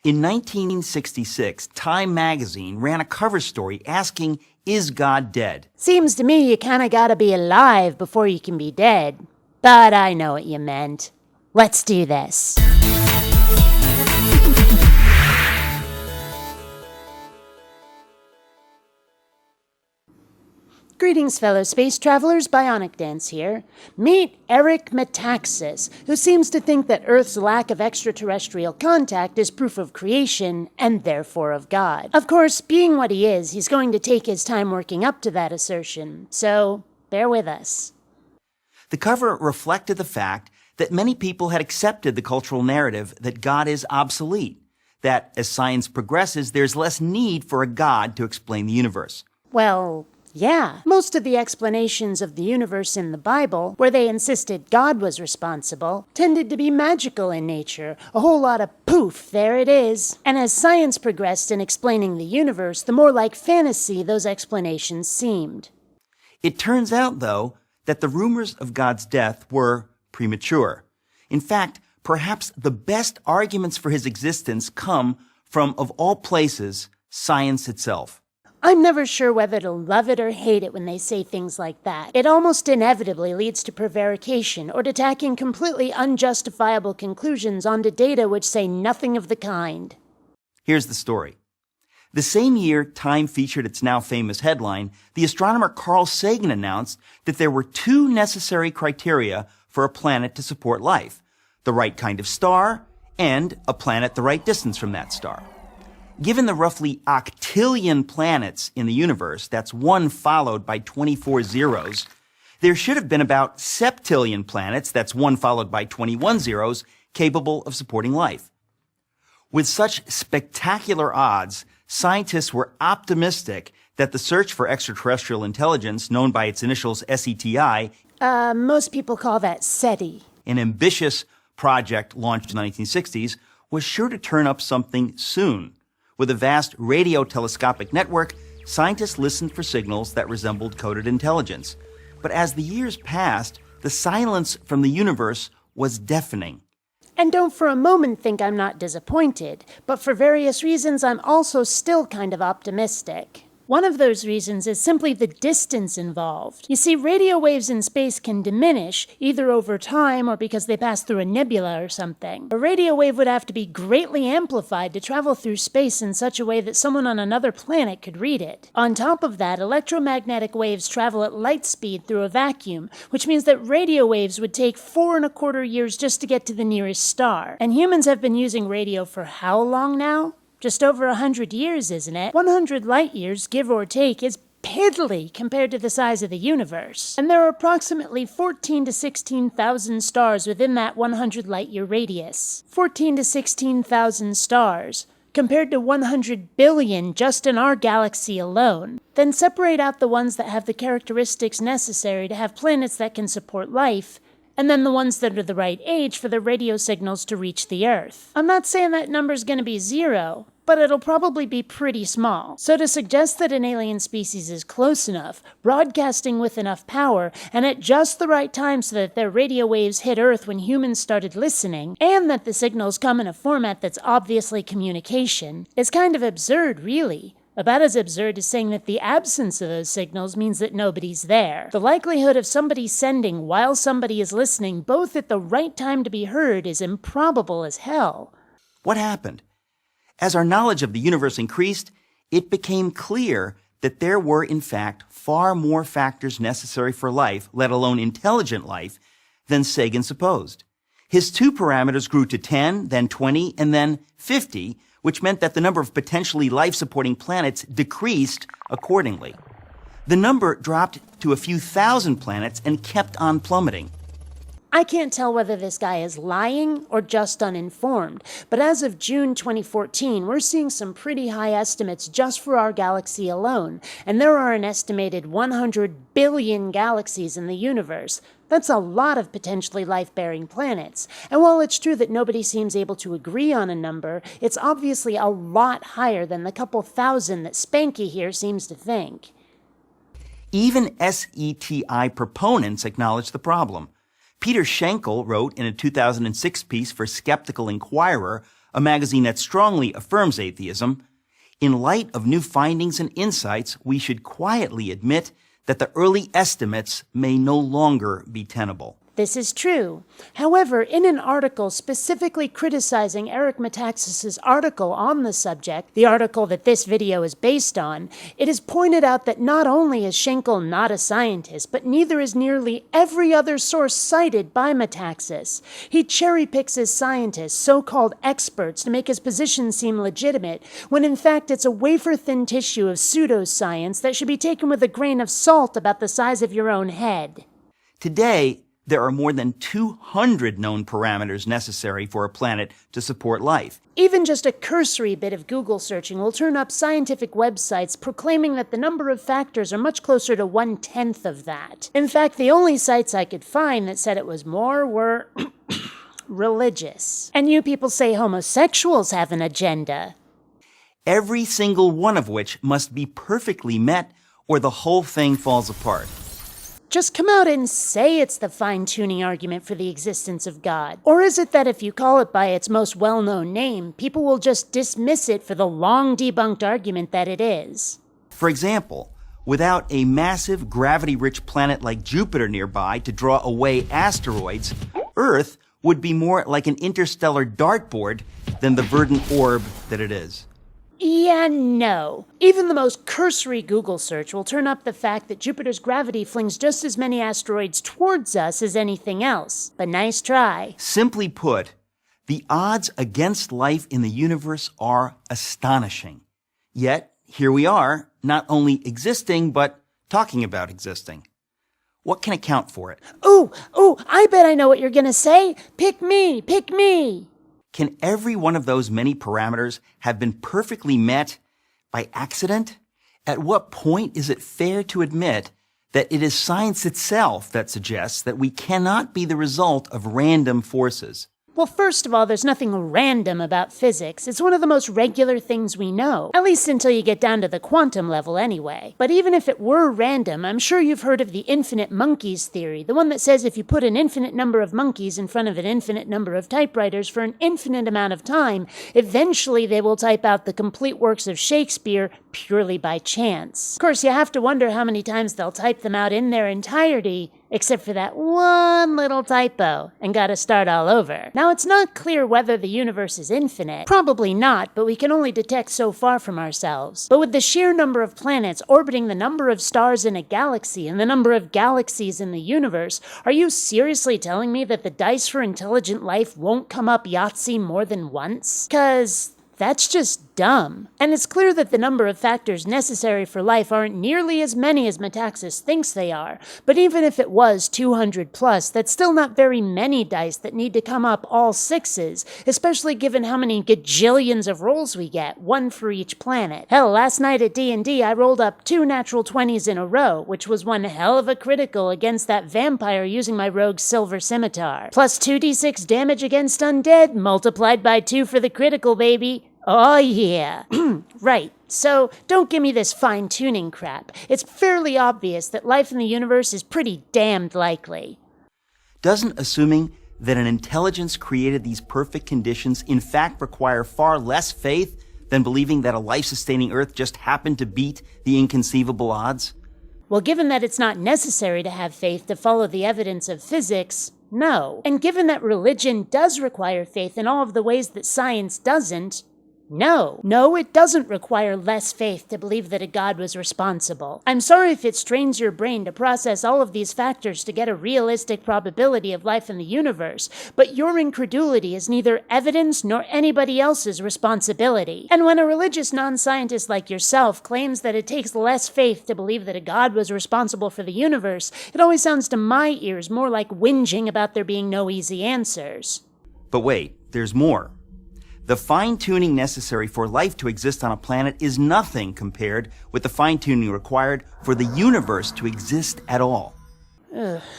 In 1966, Time magazine ran a cover story asking, "Is God dead?" Seems to me you kinda gotta be alive before you can be dead. But I know what you meant. Let's do this. Greetings, fellow space travelers. BionicDance here. Meet Eric Metaxas, who seems to think that Earth's lack of extraterrestrial contact is proof of creation, and therefore of God. Of course, being what he is, he's going to take his time working up to that assertion, so bear with us. The cover reflected the fact that many people had accepted the cultural narrative that God is obsolete, that as science progresses, there's less need for a God to explain the universe. Well, yeah. Most of the explanations of the universe in the Bible, where they insisted God was responsible, tended to be magical in nature. A whole lot of poof, there it is. And as science progressed in explaining the universe, the more like fantasy those explanations seemed. It turns out, though, that the rumors of God's death were premature. In fact, perhaps the best arguments for his existence come from, of all places, science itself. I'm never sure whether to love it or hate it when they say things like that. It almost inevitably leads to prevarication or to tacking completely unjustifiable conclusions onto data which say nothing of the kind. Here's the story. The same year Time featured its now famous headline, the astronomer Carl Sagan announced that there were two necessary criteria for a planet to support life: the right kind of star and a planet the right distance from that star. Given the roughly octillion planets in the universe, that's one followed by 24 zeros, there should have been about septillion planets, that's one followed by 21 zeros, capable of supporting life. With such spectacular odds, scientists were optimistic that the search for extraterrestrial intelligence, known by its initials SETI, Most people call that SEDI. an ambitious project launched in the 1960s, was sure to turn up something soon. With a vast radio telescopic network, scientists listened for signals that resembled coded intelligence. But as the years passed, the silence from the universe was deafening. And don't for a moment think I'm not disappointed, but for various reasons I'm also still kind of optimistic. One of those reasons is simply the distance involved. You see, radio waves in space can diminish, either over time or because they pass through a nebula or something. A radio wave would have to be greatly amplified to travel through space in such a way that someone on another planet could read it. On top of that, electromagnetic waves travel at light speed through a vacuum, which means that radio waves would take 4¼ years just to get to the nearest star. And humans have been using radio for how long now? Just over 100 years, isn't it? 100 light years, give or take, is piddly compared to the size of the universe. And there are approximately 14 to 16,000 stars within that 100 light year radius. 14 to 16,000 stars, compared to 100 billion just in our galaxy alone. Then separate out the ones that have the characteristics necessary to have planets that can support life, and then the ones that are the right age for the radio signals to reach the Earth. I'm not saying that number's gonna be zero, but it'll probably be pretty small. So to suggest that an alien species is close enough, broadcasting with enough power, and at just the right time so that their radio waves hit Earth when humans started listening, and that the signals come in a format that's obviously communication, is kind of absurd, really. About as absurd as saying that the absence of those signals means that nobody's there. The likelihood of somebody sending while somebody is listening, both at the right time to be heard, is improbable as hell. What happened? As our knowledge of the universe increased, it became clear that there were, in fact, far more factors necessary for life, let alone intelligent life, than Sagan supposed. His two parameters grew to 10, then 20, and then 50, which meant that the number of potentially life-supporting planets decreased accordingly. The number dropped to a few thousand planets and kept on plummeting. I can't tell whether this guy is lying or just uninformed, but as of June 2014, we're seeing some pretty high estimates just for our galaxy alone, and there are an estimated 100 billion galaxies in the universe. That's a lot of potentially life-bearing planets. And while it's true that nobody seems able to agree on a number, it's obviously a lot higher than the couple thousand that Spanky here seems to think. Even SETI proponents acknowledge the problem. Peter Schenkel wrote in a 2006 piece for Skeptical Inquirer a magazine that strongly affirms atheism, in light of new findings and insights, we should quietly admit that the early estimates may no longer be tenable. This is true. However, in an article specifically criticizing Eric Metaxas' article on the subject, the article that this video is based on, it is pointed out that not only is Schenkel not a scientist, but neither is nearly every other source cited by Metaxas. He cherry-picks his scientists, so-called experts, to make his position seem legitimate, when in fact it's a wafer-thin tissue of pseudoscience that should be taken with a grain of salt about the size of your own head. Today, there are more than 200 known parameters necessary for a planet to support life. Even just a cursory bit of Google searching will turn up scientific websites proclaiming that the number of factors are much closer to 1/10 of that. In fact, the only sites I could find that said it was more were religious. And you people say homosexuals have an agenda. Every single one of which must be perfectly met or the whole thing falls apart. Just come out and say it's the fine-tuning argument for the existence of God. Or is it that if you call it by its most well-known name, people will just dismiss it for the long-debunked argument that it is? For example, without a massive gravity-rich planet like Jupiter nearby to draw away asteroids, Earth would be more like an interstellar dartboard than the verdant orb that it is. Yeah, no. Even the most cursory Google search will turn up the fact that Jupiter's gravity flings just as many asteroids towards us as anything else. But nice try. Simply put, the odds against life in the universe are astonishing. Yet, here we are, not only existing, but talking about existing. What can account for it? Ooh, I bet I know what you're gonna say. Pick me, pick me. Can every one of those many parameters have been perfectly met by accident? At what point is it fair to admit that it is science itself that suggests that we cannot be the result of random forces? Well, first of all, there's nothing random about physics. It's one of the most regular things we know, at least until you get down to the quantum level anyway. But even if it were random, I'm sure you've heard of the infinite monkeys theory, the one that says if you put an infinite number of monkeys in front of an infinite number of typewriters for an infinite amount of time, eventually they will type out the complete works of Shakespeare purely by chance. Of course, you have to wonder how many times they'll type them out in their entirety, except for that one little typo, and gotta start all over. Now, it's not clear whether the universe is infinite. Probably not, but we can only detect so far from ourselves. But with the sheer number of planets orbiting the number of stars in a galaxy and the number of galaxies in the universe, are you seriously telling me that the dice for intelligent life won't come up Yahtzee more than once? 'Cause that's just dumb. And it's clear that the number of factors necessary for life aren't nearly as many as Metaxas thinks they are. But even if it was 200 plus, that's still not very many dice that need to come up all sixes, especially given how many gajillions of rolls we get, one for each planet. Hell, last night at D&D, I rolled up 2 natural 20s in a row, which was one hell of a critical against that vampire using my rogue's silver scimitar. Plus 2d6 damage against undead, multiplied by 2 for the critical, baby. Oh, yeah. Right. So, don't give me this fine-tuning crap. It's fairly obvious that life in the universe is pretty damned likely. Doesn't assuming that an intelligence created these perfect conditions in fact require far less faith than believing that a life-sustaining Earth just happened to beat the inconceivable odds? Well, given that it's not necessary to have faith to follow the evidence of physics, no. And given that religion does require faith in all of the ways that science doesn't, no. No, it doesn't require less faith to believe that a God was responsible. I'm sorry if it strains your brain to process all of these factors to get a realistic probability of life in the universe, but your incredulity is neither evidence nor anybody else's responsibility. And when a religious non-scientist like yourself claims that it takes less faith to believe that a God was responsible for the universe, it always sounds to my ears more like whinging about there being no easy answers. But wait, there's more. The fine-tuning necessary for life to exist on a planet is nothing compared with the fine-tuning required for the universe to exist at all.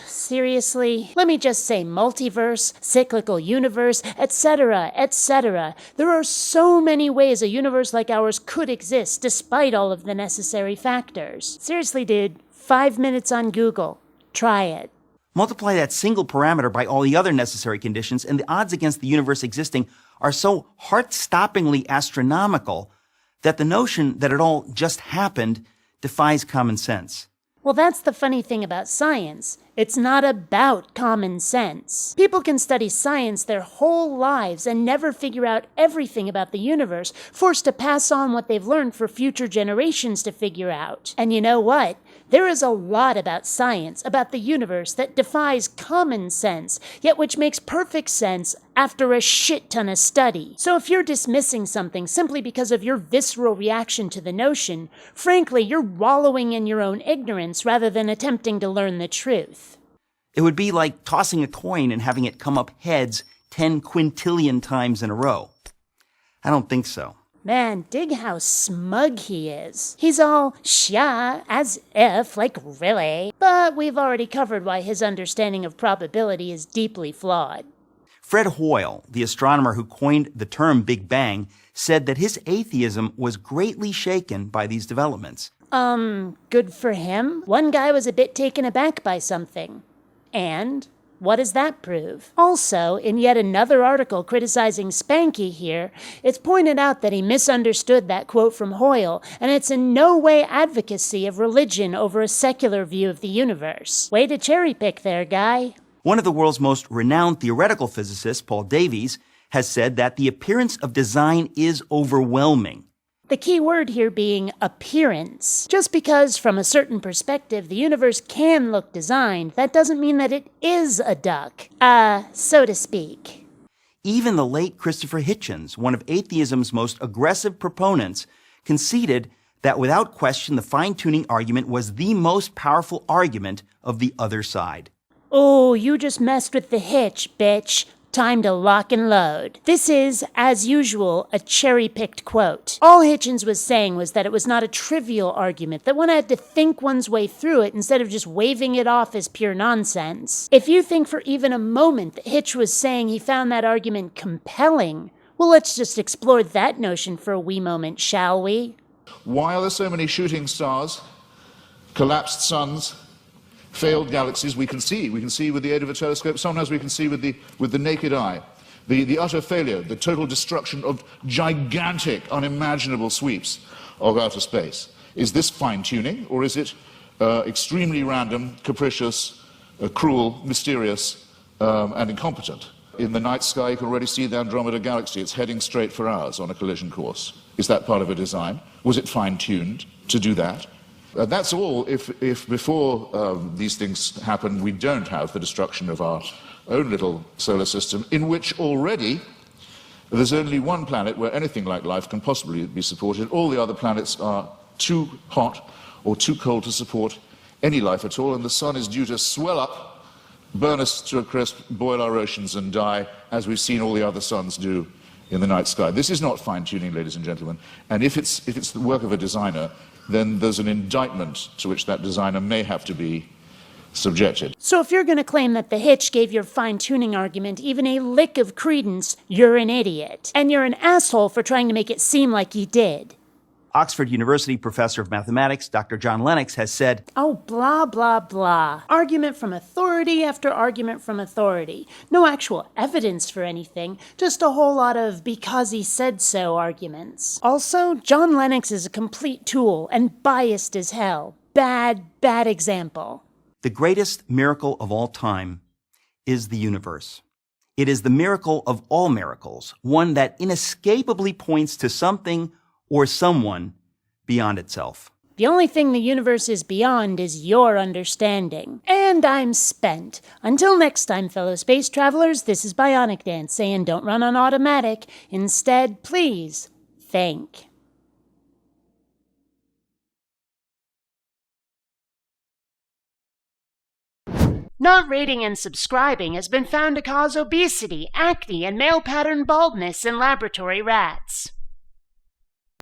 Seriously? Let me just say multiverse, cyclical universe, etc., etc. There are so many ways a universe like ours could exist despite all of the necessary factors. Seriously, dude, 5 minutes on Google. Try it. Multiply that single parameter by all the other necessary conditions, and the odds against the universe existing are so heart-stoppingly astronomical that the notion that it all just happened defies common sense. Well, that's the funny thing about science. It's not about common sense. People can study science their whole lives and never figure out everything about the universe, forced to pass on what they've learned for future generations to figure out. And you know what? There is a lot about science, about the universe, that defies common sense, yet which makes perfect sense after a shit ton of study. So if you're dismissing something simply because of your visceral reaction to the notion, frankly, you're wallowing in your own ignorance rather than attempting to learn the truth. It would be like tossing a coin and having it come up heads 10 quintillion times in a row. I don't think so. Man, dig how smug he is. He's all, "Sha," as if, like, really. But we've already covered why his understanding of probability is deeply flawed. Fred Hoyle, the astronomer who coined the term Big Bang, said that his atheism was greatly shaken by these developments. Good for him. One guy was a bit taken aback by something. And what does that prove? Also, in yet another article criticizing Spanky here, it's pointed out that he misunderstood that quote from Hoyle, and it's in no way advocacy of religion over a secular view of the universe. Way to cherry pick there, guy. One of the world's most renowned theoretical physicists, Paul Davies, has said that the appearance of design is overwhelming. The key word here being appearance. Just because, from a certain perspective, the universe can look designed, that doesn't mean that it is a duck. So to speak. Even the late Christopher Hitchens, one of atheism's most aggressive proponents, conceded that without question the fine-tuning argument was the most powerful argument of the other side. Oh, you just messed with the hitch, bitch. Time to lock and load. This is, as usual, a cherry-picked quote. All Hitchens was saying was that it was not a trivial argument, that one had to think one's way through it instead of just waving it off as pure nonsense. If you think for even a moment that Hitch was saying he found that argument compelling, well, let's just explore that notion for a wee moment, shall we? Why are there so many shooting stars, collapsed suns, failed galaxies? We can see with the aid of a telescope. Sometimes we can see with the naked eye. The utter failure, the total destruction of gigantic, unimaginable sweeps of outer space. Is this fine-tuning, or is it extremely random, capricious, cruel, mysterious, and incompetent? In the night sky, you can already see the Andromeda Galaxy. It's heading straight for ours on a collision course. Is that part of a design? Was it fine-tuned to do that? That's all if before these things happen, we don't have the destruction of our own little solar system, in which already there's only one planet where anything like life can possibly be supported. All the other planets are too hot or too cold to support any life at all, and the sun is due to swell up, burn us to a crisp, boil our oceans and die, as we've seen all the other suns do in the night sky. This is not fine-tuning, ladies and gentlemen, and if it's the work of a designer, then there's an indictment to which that designer may have to be subjected. So if you're going to claim that the hitch gave your fine-tuning argument even a lick of credence, you're an idiot. And you're an asshole for trying to make it seem like he did. Oxford University professor of mathematics, Dr. John Lennox, has said, "Oh, blah, blah, blah. Argument from authority after argument from authority. No actual evidence for anything, just a whole lot of because he said so arguments. Also, John Lennox is a complete tool and biased as hell. Bad example." The greatest miracle of all time is the universe. It is the miracle of all miracles, one that inescapably points to something or someone beyond itself. The only thing the universe is beyond is your understanding. And I'm spent. Until next time, fellow space travelers, this is BionicDance saying don't run on automatic. Instead, please, think. Not rating and subscribing has been found to cause obesity, acne, and male pattern baldness in laboratory rats.